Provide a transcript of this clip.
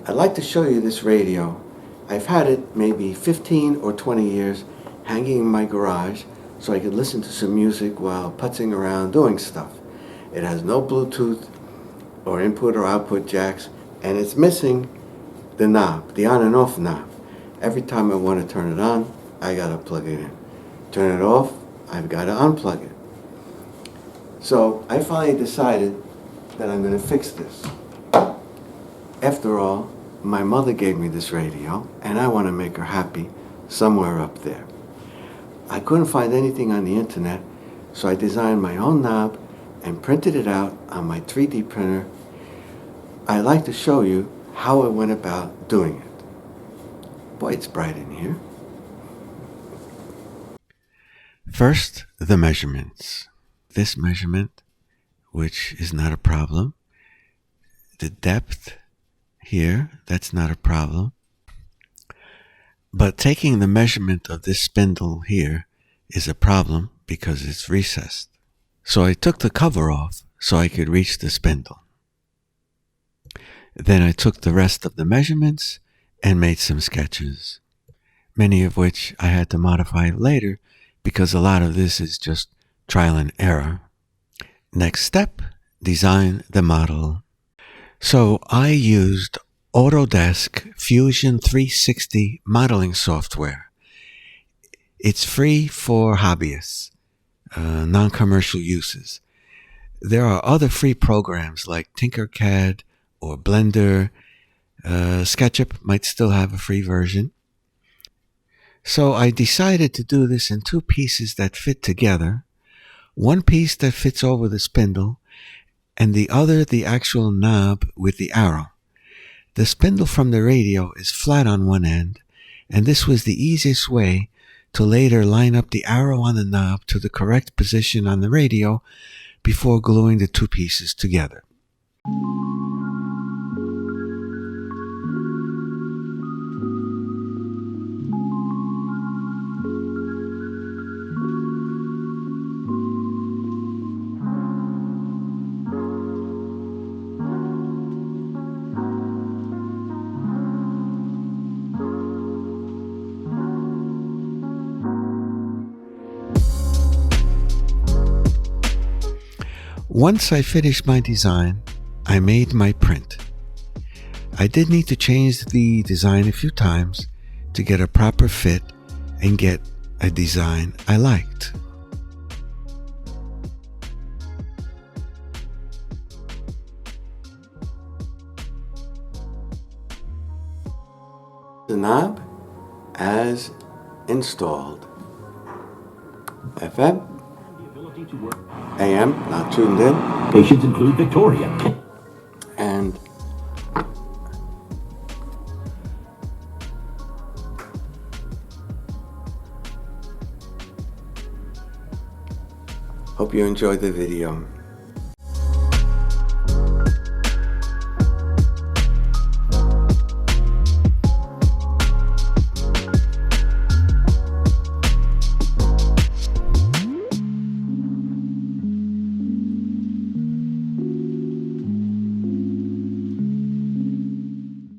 I'd like to show you this radio. I've had it maybe 15 or 20 years hanging in my garage so I could listen to some music while putzing around doing stuff. It has no Bluetooth or input or output jacks, and it's missing the knob, the on and off knob. Every time I want to turn it on, I gotta plug it in. Turn it off, I've gotta unplug it. So I finally decided that I'm gonna fix this. After all, my mother gave me this radio, and I want to make her happy somewhere up there. I couldn't find anything on the internet, so I designed my own knob and printed it out on my 3D printer. I'd like to show you how I went about doing it. Boy, it's bright in here. First, the measurements. This measurement, which is not a problem. The depth here, that's not a problem. But taking the measurement of this spindle here is a problem because it's recessed. So I took the cover off so I could reach the spindle. Then I took the rest of the measurements and made some sketches, many of which I had to modify later because a lot of this is just trial and error. Next step, design the model. So I used Autodesk Fusion 360 modeling software. It's free for hobbyists, non-commercial uses. There are other free programs like Tinkercad or Blender. SketchUp might still have a free version. So I decided to do this in two pieces that fit together. One piece that fits over the spindle, and the other the actual knob with the arrow. The spindle from the radio is flat on one end, and this was the easiest way to later line up the arrow on the knob to the correct position on the radio before gluing the two pieces together. Once I finished my design, I made my print. I did need to change the design a few times to get a proper fit and get a design I liked. The knob as installed. FM, AM, not tuned in. Patients include Victoria. And hope you enjoyed the video.